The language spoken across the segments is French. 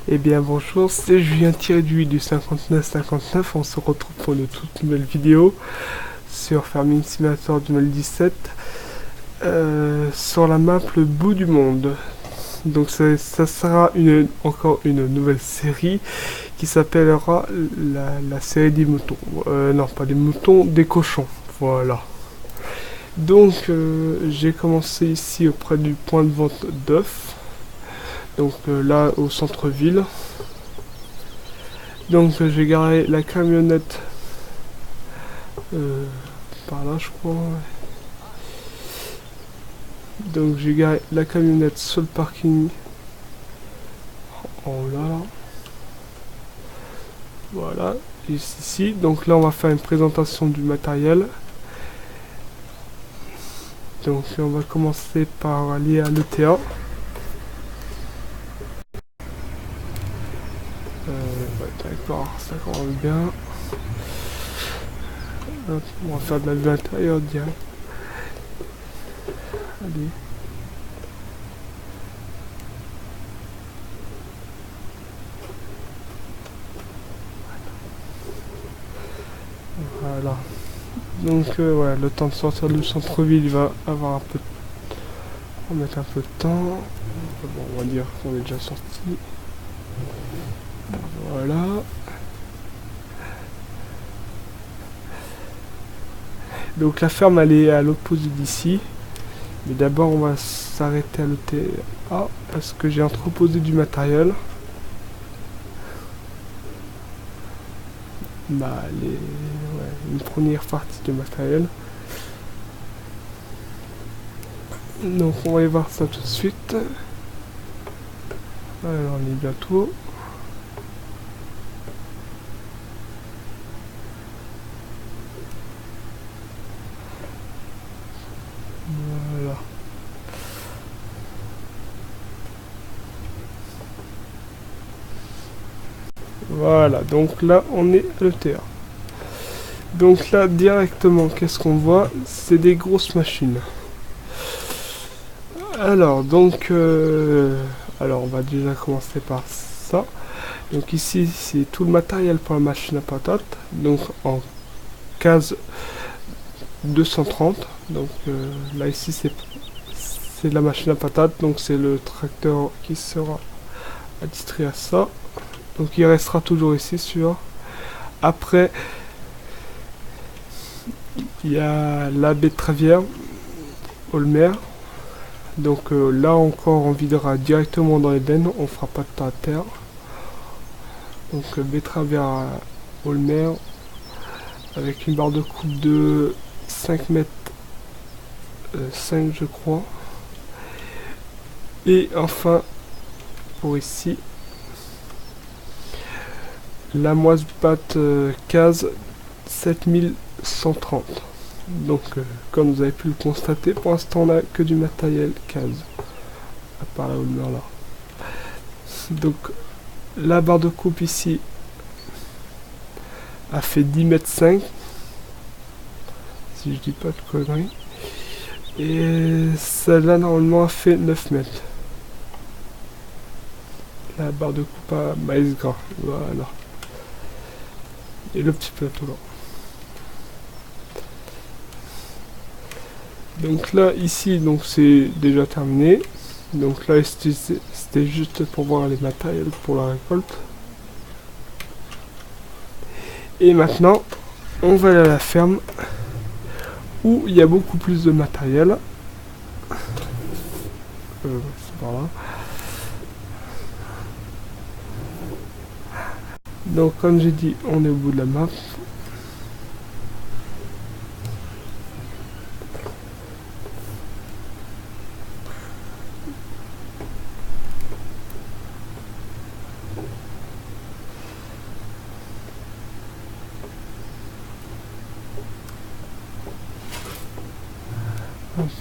Eh bien bonjour, c'est Julien du 5959. On se retrouve pour une toute nouvelle vidéo sur Farming Simulator 2017 sur la map Le Bout du Monde. Donc ça sera encore une nouvelle série qui s'appellera la série des moutons. Non, pas des moutons, des cochons. Voilà. Donc j'ai commencé ici auprès du point de vente d'œufs. Donc là au centre-ville. Donc j'ai garé la camionnette par là je crois. Donc j'ai garé la camionnette sur le parking en là. Voilà, juste ici. Donc là on va faire une présentation du matériel. Donc on va commencer par aller à l'ETA. Ouais, d'accord, ça commence bien. Hop, on va faire de la vue intérieure direct. Allez. Voilà. Donc ouais, le temps de sortir du centre-ville, il va avoir un peu. On va mettre un peu de temps. Bon, on va dire qu'on est déjà sorti. Voilà. Donc la ferme elle est à l'opposé d'ici. Mais d'abord on va s'arrêter à l'ETA parce que j'ai entreposé du matériel. Bah une première partie de matériel. Donc on va aller voir ça tout de suite. Alors on est bientôt. Voilà. Voilà, donc là on est à l'ETA. Donc là directement, qu'est-ce qu'on voit? C'est des grosses machines. Alors donc, alors on va déjà commencer par ça. Donc ici c'est tout le matériel pour la machine à patates. Donc en case 230. Donc là ici c'est la machine à patates. Donc c'est le tracteur qui sera attitré à ça. Donc il restera toujours ici sur. Après il y a la betteravière Olmer. Donc là encore on videra directement dans les bennes, on fera pas de tas à terre. Donc betteravière Olmer avec une barre de coupe de 5 mètres 5 je crois. Et enfin pour ici la moise batte case 7130. Donc comme vous avez pu le constater, pour l'instant on n'a que du matériel case à part la Holmer là. Donc la barre de coupe ici a fait 10 mètres 5 si je dis pas de conneries, et celle-là normalement a fait 9 mètres. La barre de coupe à maïs gras, voilà, et le petit plateau là. Donc là ici donc c'est déjà terminé. Donc là c'était juste pour voir les matériels pour la récolte. Et maintenant on va aller à la ferme où il y a beaucoup plus de matériel. C'est par là. Donc comme j'ai dit, on est au bout de la map.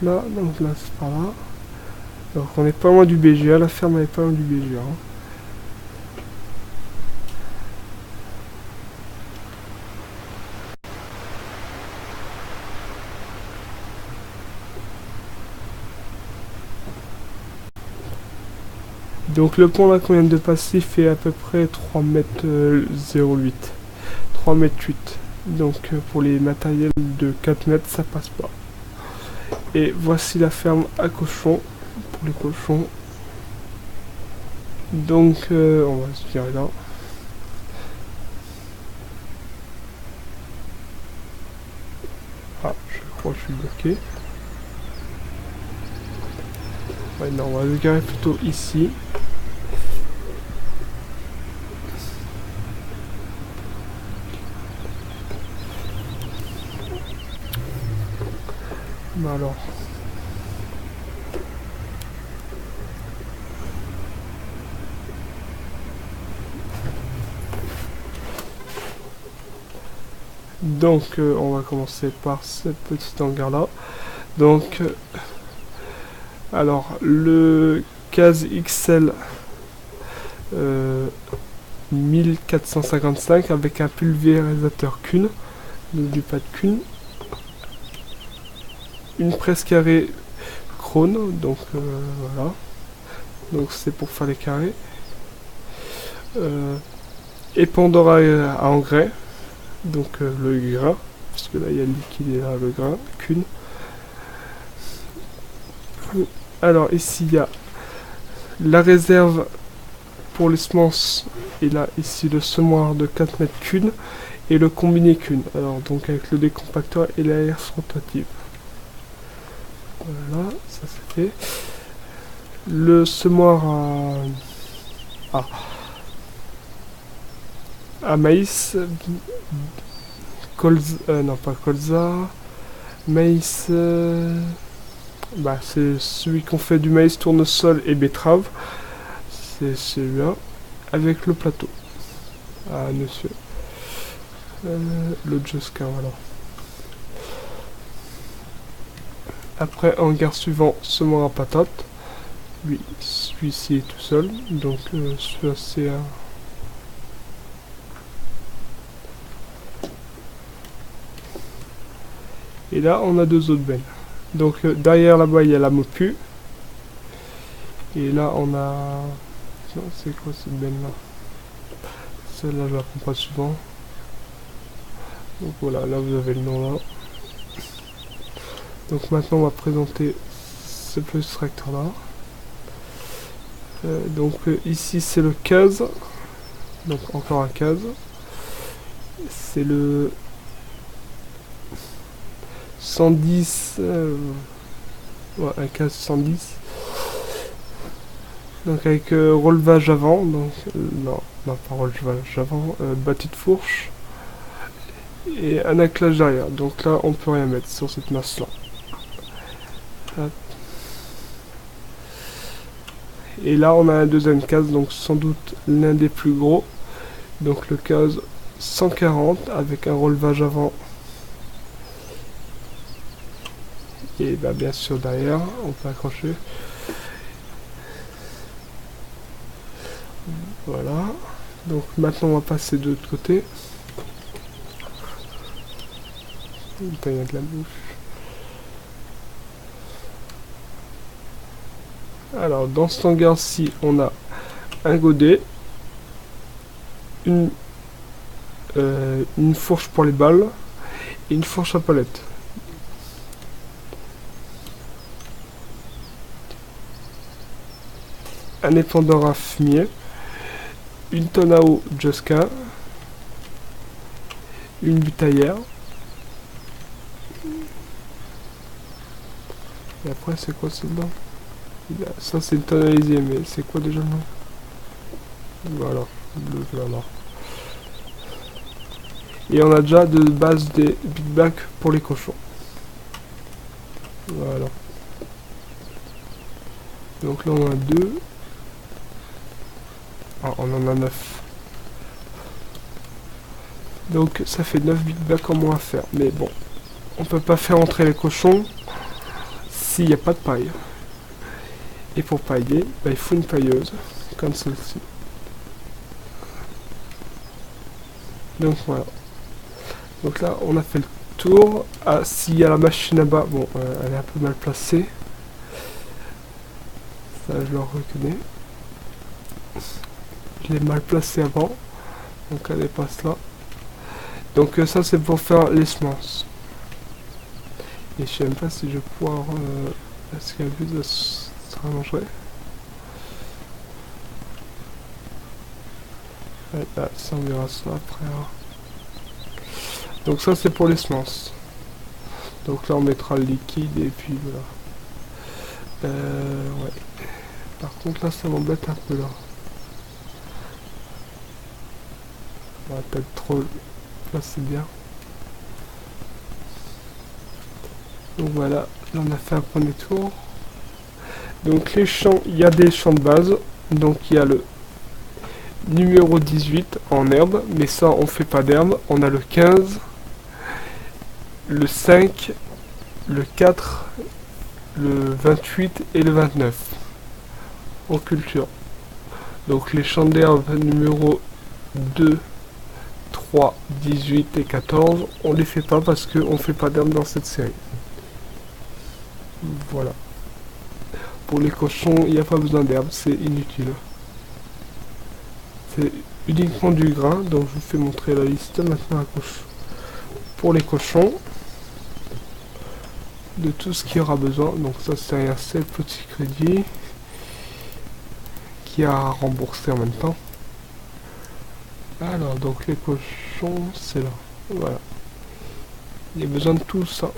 Donc là c'est par là. Donc on est pas loin du BGA, la ferme elle est pas loin du BGA. Donc le pont là qu'on vient de passer fait à peu près 3 mètres 08. 3 mètres 8. Donc pour les matériels de 4 mètres ça passe pas. Et voici la ferme à cochons. Pour les cochons. Donc on va se dire là. Ah, je crois que je suis bloqué. Ouais, non, on va se garer plutôt ici. Bah alors. Donc on va commencer par cette petite hangar là. Donc alors le case XL 1455 avec un pulvérisateur Kuhn, donc du pas de Kuhn. Une presse carrée Krone, donc voilà. Donc c'est pour faire les carrés. Épandeur à engrais, donc le grain, puisque là il y a le liquide et là le grain, Kuhn. Alors ici il y a la réserve pour les semences, et là ici le semoir de 4 mètres Kuhn et le combiné Kuhn. Alors donc avec le décompacteur et la herse rotative. Voilà, ça c'est fait. Le semoir à maïs, non pas colza, maïs, bah c'est celui qu'on fait du maïs, tournesol et betterave. C'est celui-là, avec le plateau. Ah monsieur. Le Joska, voilà. Après, hangar suivant, semoir à patate. Lui, celui-ci est tout seul, donc celui-là c'est un... Et là, on a deux autres bennes. Donc derrière là-bas, il y a la Mopu. Et là, on a... C'est quoi cette benne-là? Celle-là, je la prends pas souvent. Donc voilà, là vous avez le nom là. Donc maintenant, on va présenter ce petit tracteur-là. Donc ici, c'est le case. Donc encore un case. C'est le 110, ouais, un case 110. Donc avec relevage avant, donc non, pas relevage avant, battu de fourche et un attelage derrière. Donc là, on peut rien mettre sur cette masse là. Et là, on a un deuxième case, donc sans doute l'un des plus gros. Donc le case 140 avec un relevage avant. Et bah, bien sûr derrière, on peut accrocher. Voilà. Donc maintenant on va passer de l'autre côté. Il y a de la bouche. Alors dans cet hangar-ci, on a un godet, une fourche pour les balles et une fourche à palette. Un épandeur à fumier, une tonne à eau Joska, une butaillère. Et après, c'est quoi celle-là? Ça, c'est une tonne à lisier, mais c'est quoi déjà le nom? Voilà, le voilà. Et on a déjà de base des big bags pour les cochons. Voilà. Donc là, on en a deux. Ah, on en a 9. Donc ça fait 9 big bags en moins à faire. Mais bon, on peut pas faire entrer les cochons s'il n'y a pas de paille. Et pour pailler, bah, il faut une pailleuse, comme celle-ci. Donc voilà. Donc là, on a fait le tour. Ah, s'il y a la machine à bas, bon, elle est un peu mal placée. Ça, je le reconnais. je l'ai mal placé avant. Donc elle dépasse là. Donc ça c'est pour faire les semences. Et je sais même pas si je vais pouvoir... est-ce qu'il y a plus de... ça rallongerait. Ouais, là, ça on verra ça après. Hein. Donc ça c'est pour les semences. Donc là on mettra le liquide et puis voilà. Ouais. Par contre là ça m'embête un peu là. On va peut-être trop... Là c'est bien. Donc voilà, là on a fait un premier tour. Donc les champs, il y a des champs de base. Donc il y a le numéro 18 en herbe, mais ça on fait pas d'herbe. On a le 15, le 5, le 4, le 28 et le 29 en culture. Donc les champs d'herbe numéro 2, 3, 18 et 14, on les fait pas parce qu'on fait pas d'herbe dans cette série. Voilà. Pour les cochons, il n'y a pas besoin d'herbe, c'est inutile. C'est uniquement du grain, donc je vous fais montrer la liste maintenant à gauche. Pour les cochons, de tout ce qu'il y aura besoin, donc ça c'est rien, c'est le petit crédit qui a à rembourser en même temps. Alors donc les cochons, c'est là, voilà. Il y a besoin de tout ça.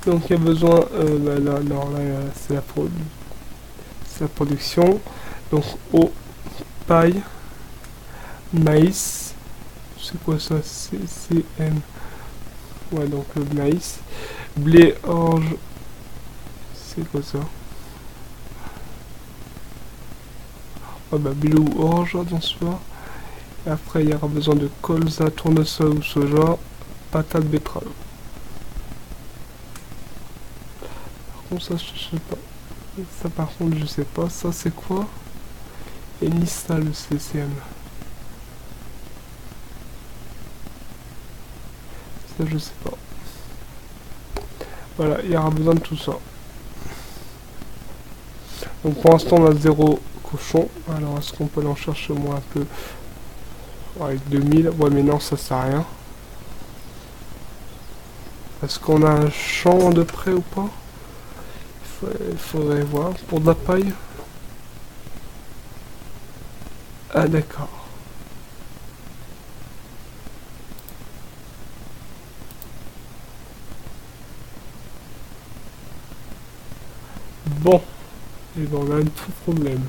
Donc il y a besoin, là c'est la production. Donc eau, paille, maïs, c'est quoi ça? CCM. Ouais, donc le maïs, blé, orge, c'est quoi ça? Ah bah blé ou orge dans ce cas. Et après il y aura besoin de colza, tournesol ou soja, patate, betterave. Ça je sais pas. Ça par contre je sais pas. Ça c'est quoi? Et ni ça le CCM. Ça je sais pas. Voilà, il y aura besoin de tout ça. Donc pour l'instant on a 0 cochon. Alors est-ce qu'on peut en chercher moins un peu? Avec 2000. Ouais mais non ça sert à rien. Est-ce qu'on a un champ de près ou pas? Il faudrait voir. Pour de la paille. Ah d'accord. Bon. Et ben on a un tout problème.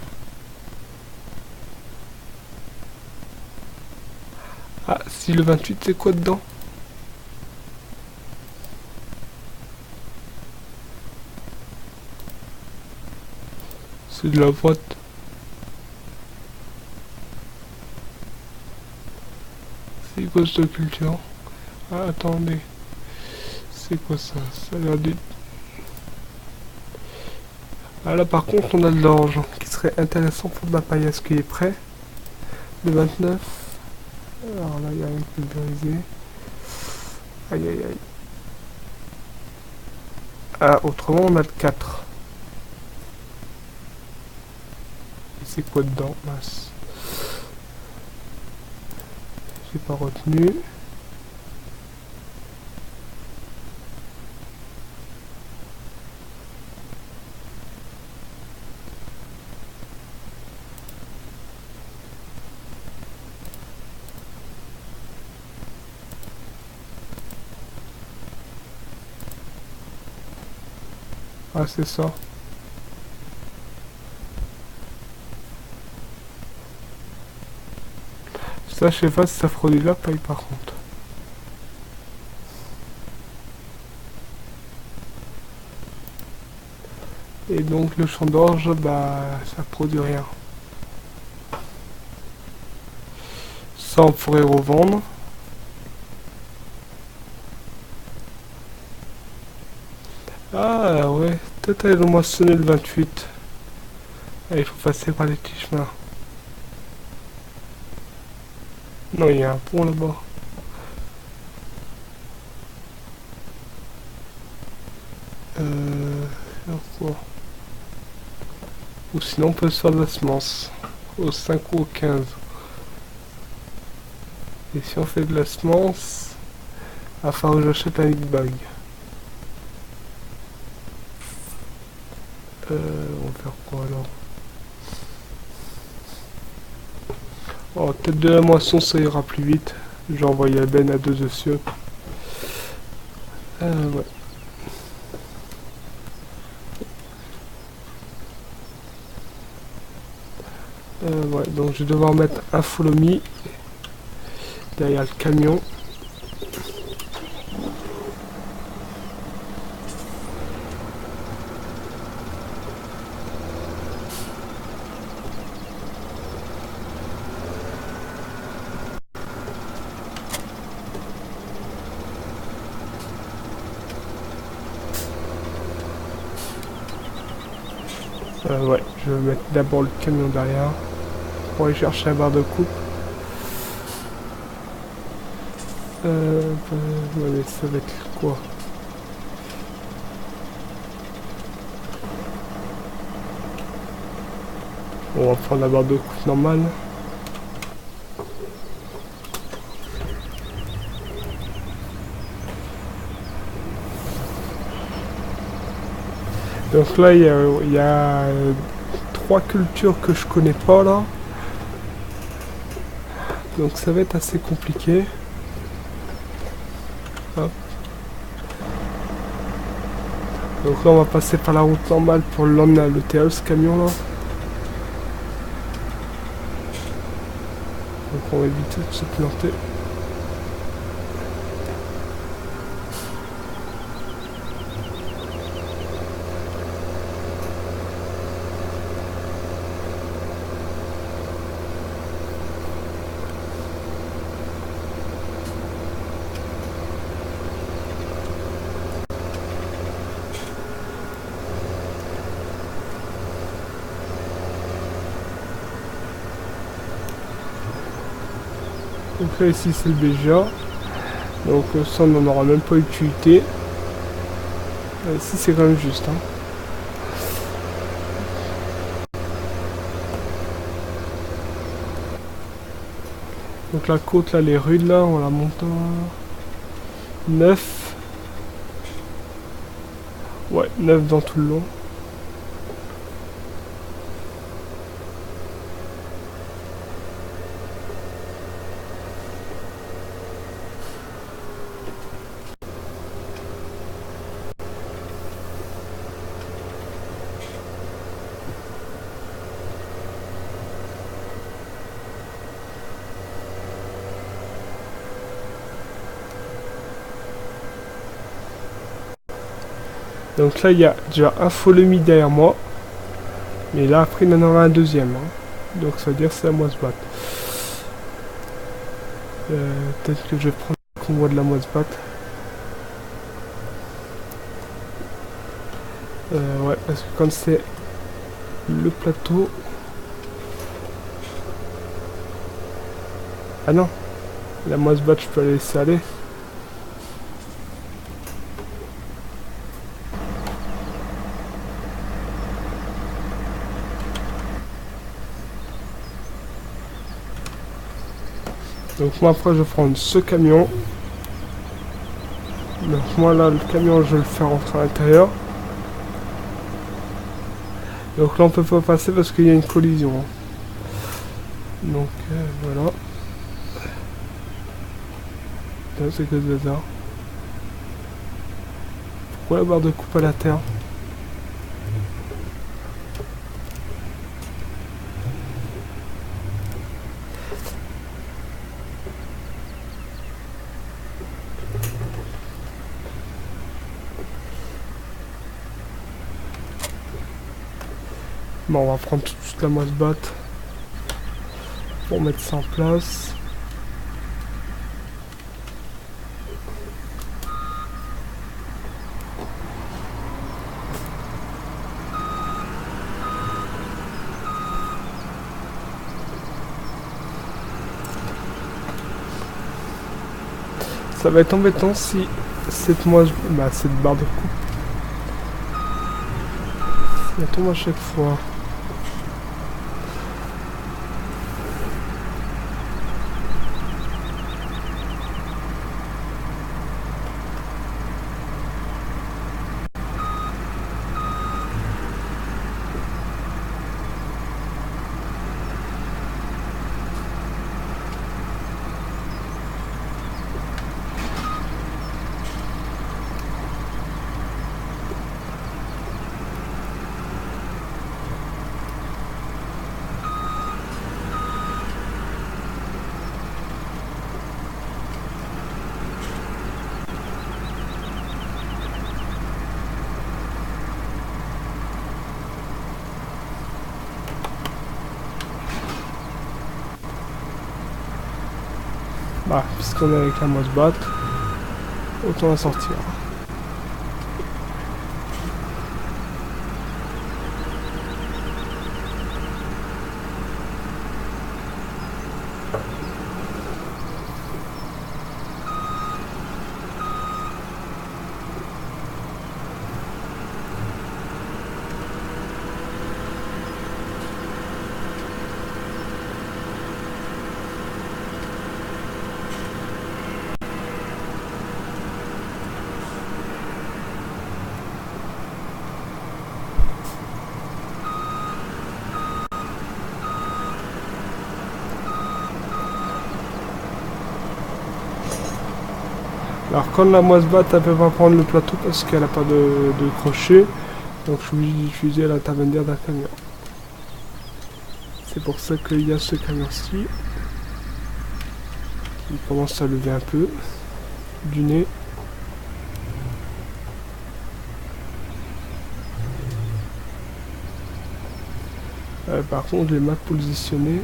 Ah si le 28 c'est quoi dedans? C'est de la boîte. C'est quoi cette culture? Ah attendez. C'est quoi ça? Ça a l'air de... Ah là par contre on a de l'orge qui serait intéressant pour de la paille. Est-ce qu'il est prêt? Le 29. Alors là il y a un pulvérisé. Aïe aïe aïe. Ah autrement on a le 4. Et c'est quoi dedans? Mince. J'ai pas retenu. Ah c'est ça. Ça je sais pas si ça produit de la paille par contre. Et donc le champ d'orge, bah ça produit rien. Ça on pourrait revendre. Ah ouais, peut-être elles ont moissonné le 28. Ah, il faut passer par les petits chemins. Non, il y a un pont là-bas. Faire quoi? Ou sinon on peut se faire de la semence. Au 5 ou au 15. Et si on fait de la semence, il va falloir que j'achète un big bag. On va faire quoi alors? Oh, peut-être de la moisson ça ira plus vite. J'ai envoyé la benne à 2 essieux. Ouais. Ouais, donc je vais devoir mettre un follow me derrière le camion. Ouais, je vais mettre d'abord le camion derrière pour aller chercher la barre de coupe. Ouais, mais ça va être quoi? On va prendre la barre de coupe normale. Donc là, il y a 3 cultures que je connais pas là. Donc ça va être assez compliqué. Hop. Donc là, on va passer par la route normale pour l'emmener à l'hôtel, ce camion là. Donc on va éviter de se planter. Donc là ici c'est le BGA. Donc ça on n'en aura même pas utilité. Ici c'est quand même juste. Hein. Donc la côte là, les rudes là, on la monte à 9. Ouais, 9 dans tout le long. Donc là, il y a déjà un follow me derrière moi. Mais là, après, il y en aura un deuxième. Hein. Donc ça veut dire que c'est à moi de se battre. Peut-être que je vais prendre le convoi de la moi de se battre. Ouais, parce que comme c'est le plateau... Ah non, la moi se battre, je peux la laisser aller. Donc moi après je vais prendre ce camion. Donc moi là le camion je vais le faire rentrer à l'intérieur. Donc là on peut pas passer parce qu'il y a une collision. Donc voilà. Là c'est que ce hasard. Pourquoi la barre de coupe à la terre? Bon, on va prendre tout de suite la moisse batte pour mettre ça en place. Ça va être embêtant si cette barre de coupe Elle tombe à chaque fois. Bah, puisqu'on est avec la mouse batte, autant la sortir. Alors quand la moisse batte, elle peut pas prendre le plateau parce qu'elle a pas de crochet, donc je suis obligé d'utiliser l'intermédiaire d'un camion. C'est pour ça qu'il y a ce camion-ci qui commence à lever un peu du nez. Par contre, je l'ai mal positionné.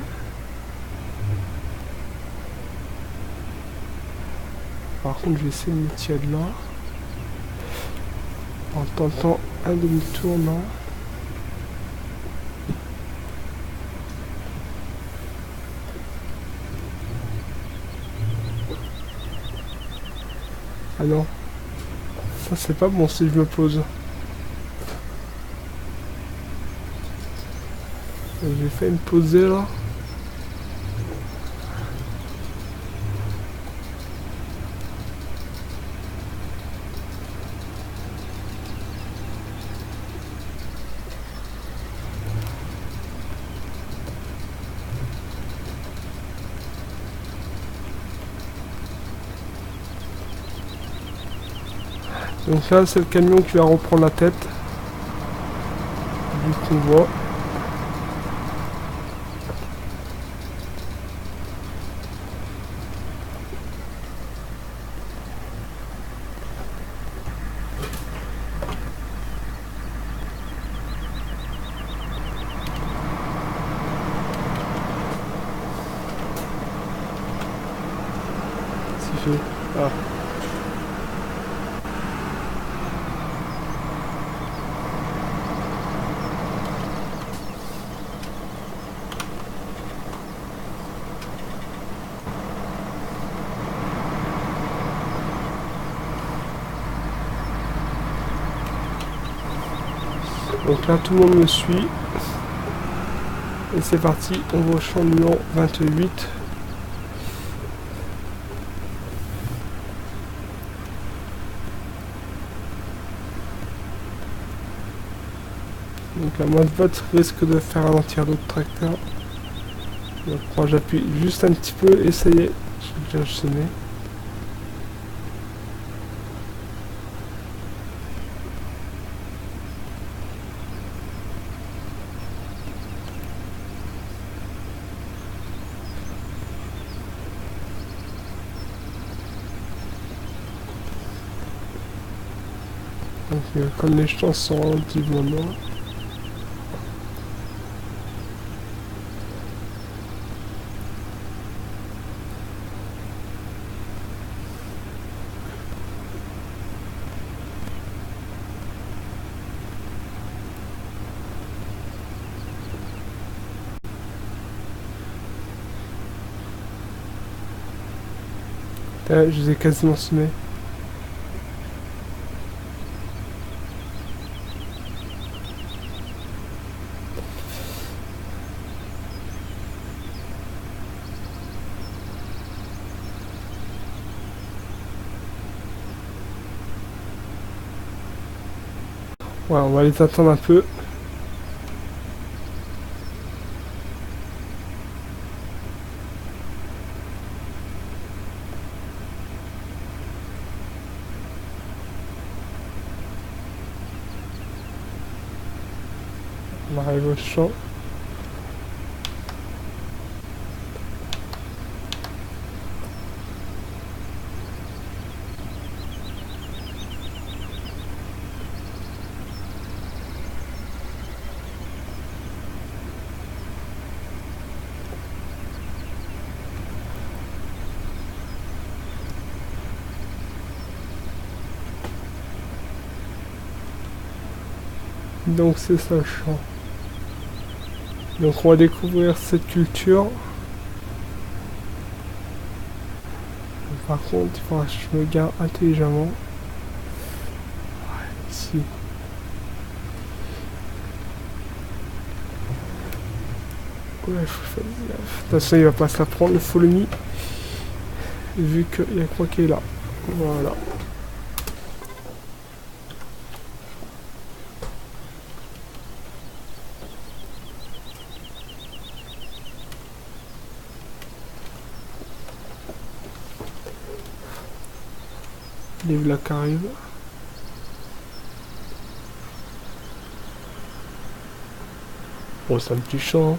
Par contre, je vais essayer de me tirer de là. En tentant un demi-tour, non. Ah non. Ça, c'est pas bon si je me pose. J'ai fait me poser là. Donc là, c'est le camion qui va reprendre la tête du convoi. C'est fait. Ah. Donc là, tout le monde me suit. Et c'est parti, on va au champ numéro 28. Donc la moisse batte risque de faire ralentir d'autres tracteurs. Donc moi j'appuie juste un petit peu et ça y est, j'ai déjà semé. Donc comme les champs sont relativement longs. Je les ai quasiment semés. Ouais, on va les attendre un peu. On arrive au champ. Donc c'est ça le champ. Donc on va découvrir cette culture. Par contre, il faudra que je me gare intelligemment. Ici. Ouais, faut faire gaffe. De toute façon, il va pas se la prendre le follow me. Vu qu'il y a quoi qui est là. Voilà. Les là qui arrivent. Bon, c'est un petit champ. Hein.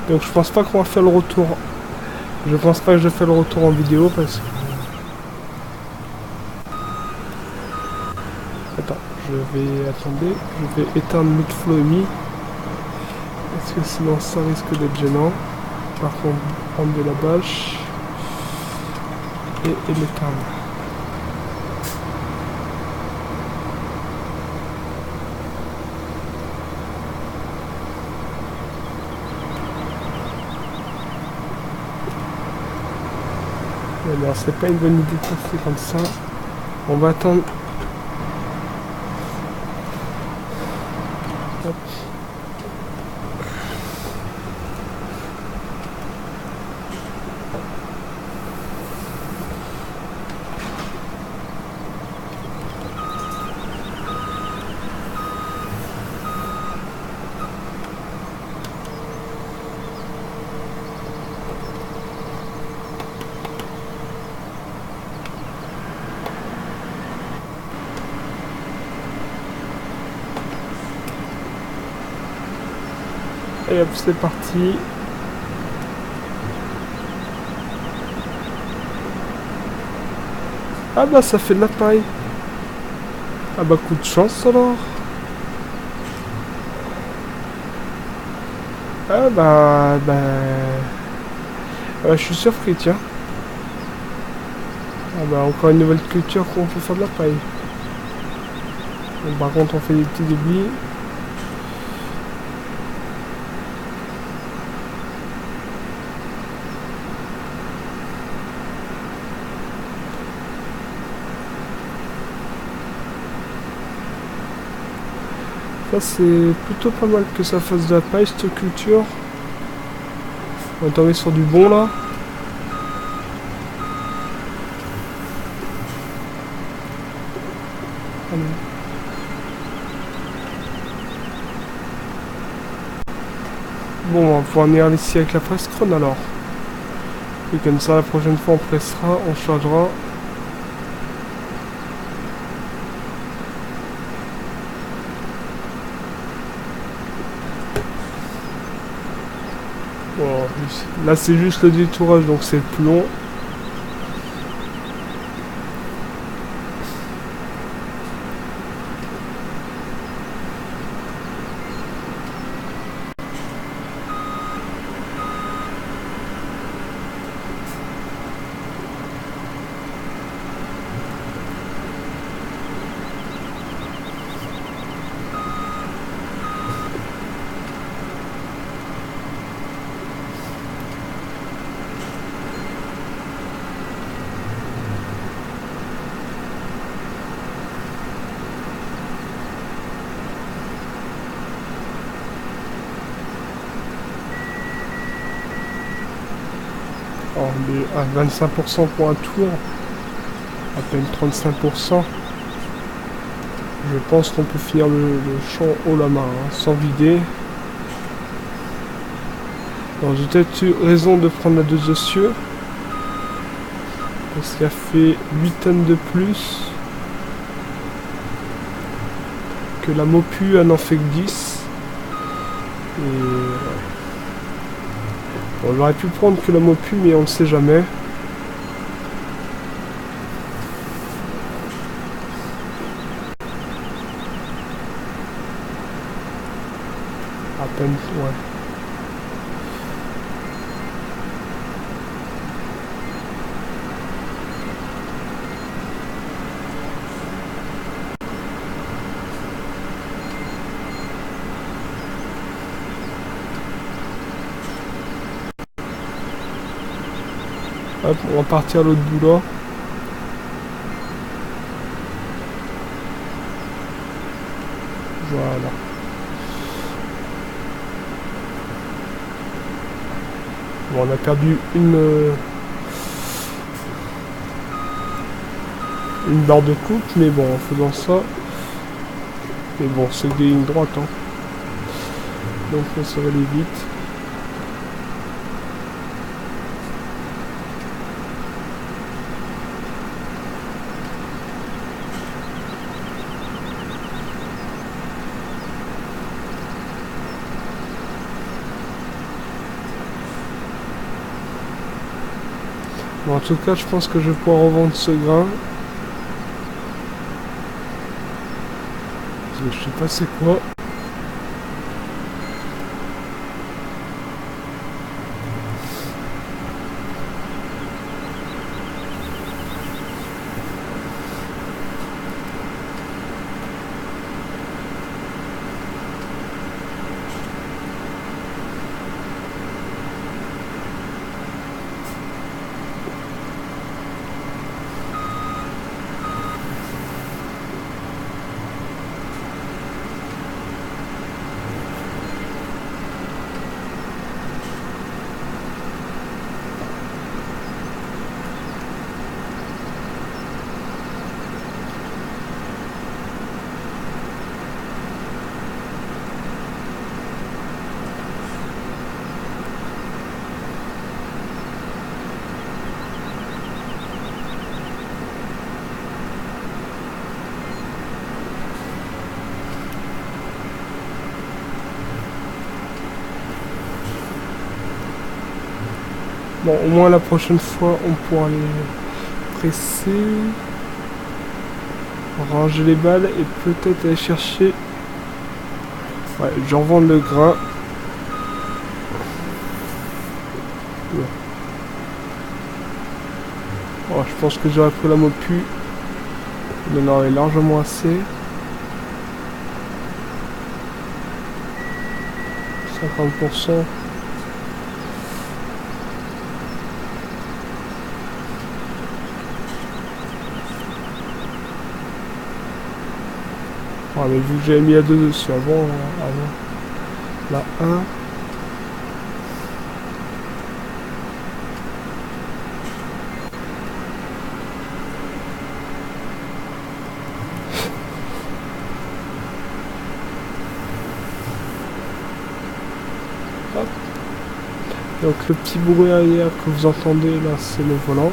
Donc je pense pas qu'on va faire le retour. Je pense pas que je fais le retour en vidéo parce que... Attends, attendez, je vais éteindre notre flow me. Parce que sinon ça risque d'être gênant. Par contre, prendre de la bâche. Et l'éteindre. Alors c'est pas une bonne idée de passer comme ça. On va attendre. Hop. Et hop, c'est parti. Ah bah ça fait de la paille. Ah bah coup de chance alors. Ah bah... je suis surpris tiens. Ah bah encore une nouvelle culture qu'on peut faire de la paille. Bon, par contre on fait des petits débits. Ça c'est plutôt pas mal que ça fasse de la paille cette culture. On va tomber sur du bon là. Bon, on va pouvoir venir ici avec la presse crone alors. Et comme ça la prochaine fois on pressera, on chargera. Bon, là c'est juste le détourage donc c'est plus long. Alors, on est à 25% pour un tour. À peine 35%. Je pense qu'on peut finir le champ haut la main, hein, sans vider. Alors, j'ai peut-être eu raison de prendre la dose de cieux. Parce qu'elle fait 8 tonnes de plus. Que la Mopu, elle n'en fait que 10. Et... Bon, j'aurais pu prendre que la Mopu, mais on ne sait jamais. À peine, ouais. Hop, on va partir à l'autre bout là. Voilà. Bon, on a perdu une barre de coupe, mais bon, en faisant ça. Mais bon, c'est des lignes droites, hein. Donc ça va aller vite. Bon, en tout cas, je pense que je vais pouvoir revendre ce grain. Parce que je sais pas c'est quoi. Bon, au moins la prochaine fois, on pourra les presser, ranger les balles et peut-être aller chercher. Ouais, je revends le grain. Ouais. Oh, je pense que j'aurais pris la Mopu. Il en aurait largement assez. 50%. Ah, mais vu que j'avais mis à 2 dessus avant, la 1. Hop. Donc le petit bruit arrière que vous entendez là, c'est le volant.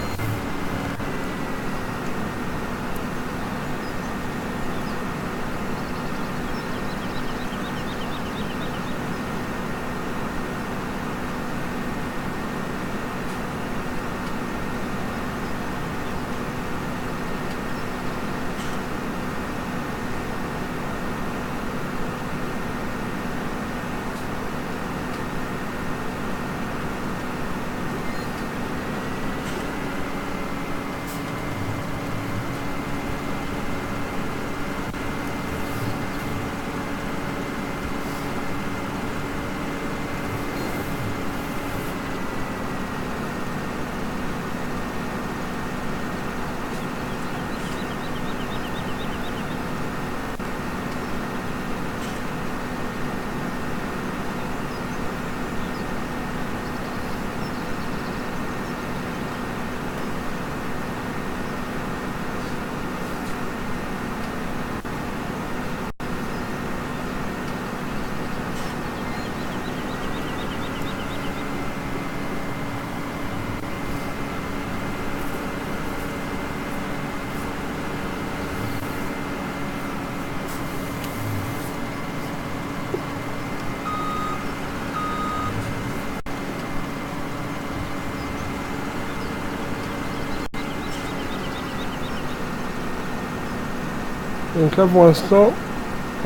Donc là pour l'instant,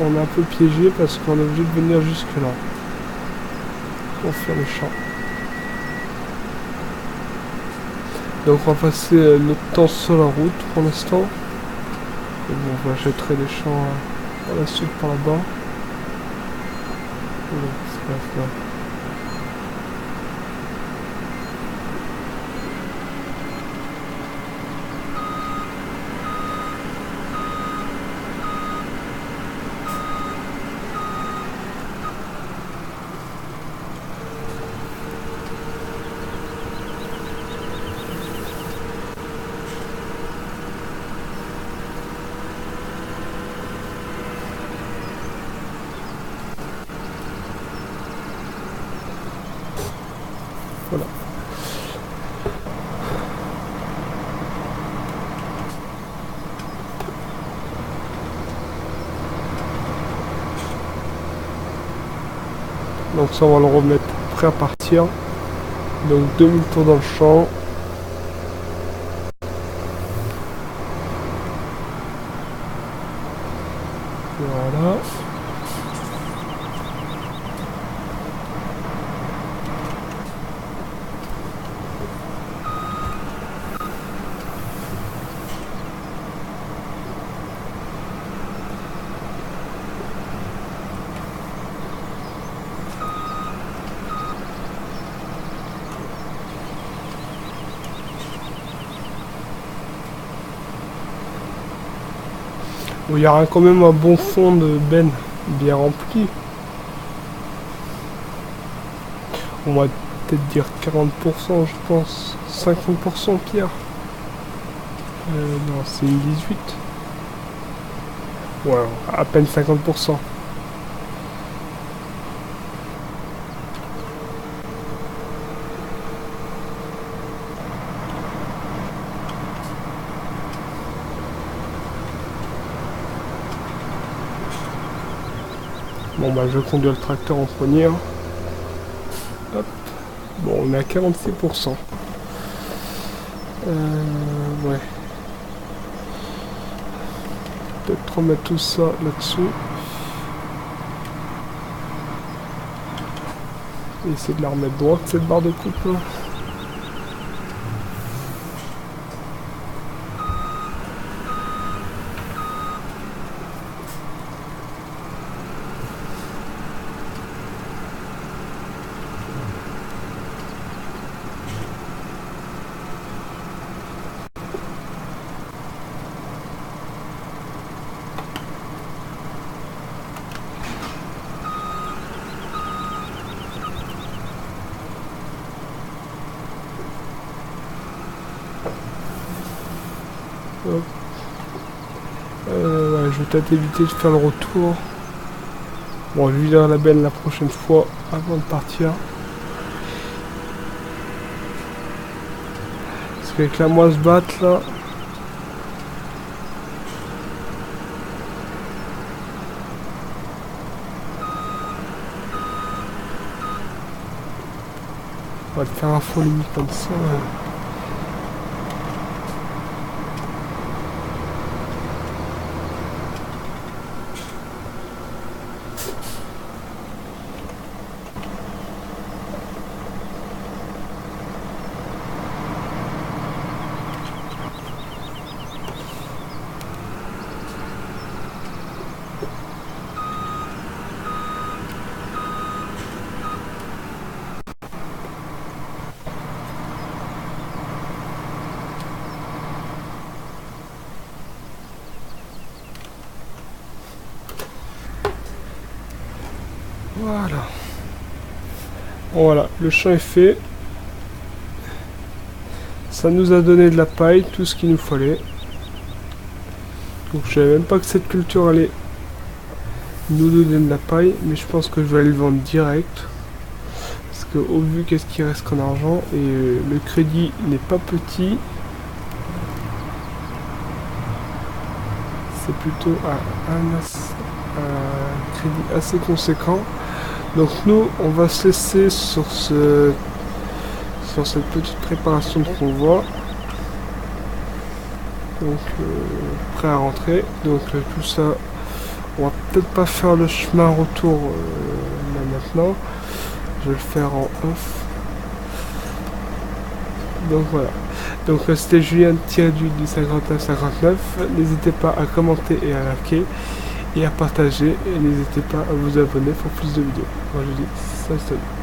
on est un peu piégé parce qu'on est obligé de venir jusque là pour faire les champs. Donc on va passer notre temps sur la route pour l'instant. Et bon, on va jeter les champs par la suite par là-bas. Voilà. Donc ça on va le remettre prêt à partir. Donc 2000 tours dans le champ. Voilà. Bon, il y aura quand même un bon fond de benne bien rempli. On va peut-être dire 40%, je pense. 50% Pierre. Non, c'est une 18. Ouais, à peine 50%. Bon bah je vais conduire le tracteur en premier. Hop. Bon on est à 46%. Ouais. Peut-être remettre tout ça là-dessous. Et essayer de la remettre droite cette barre de coupe là. Hop. Ouais, je vais peut-être éviter de faire le retour. Bon, je vais vider la benne la prochaine fois avant de partir. Parce qu'avec la moisse batte là. On va le faire à folie comme ça. Voilà. Voilà, le champ est fait. Ça nous a donné de la paille, tout ce qu'il nous fallait. Donc je savais même pas que cette culture allait nous donner de la paille, mais je pense que je vais aller le vendre direct. Parce que au vu qu'est-ce qui reste qu'en argent, et le crédit n'est pas petit. C'est plutôt un crédit assez conséquent. Donc nous, on va se laisser sur cette petite préparation de convoi. donc prêt à rentrer. Donc tout ça, on va peut-être pas faire le chemin retour là maintenant. Je vais le faire en off. Donc voilà. Donc c'était Julien du 5959. N'hésitez pas à commenter et à liker et à partager. Et n'hésitez pas à vous abonner pour plus de vidéos. Moi je dis ça, salut.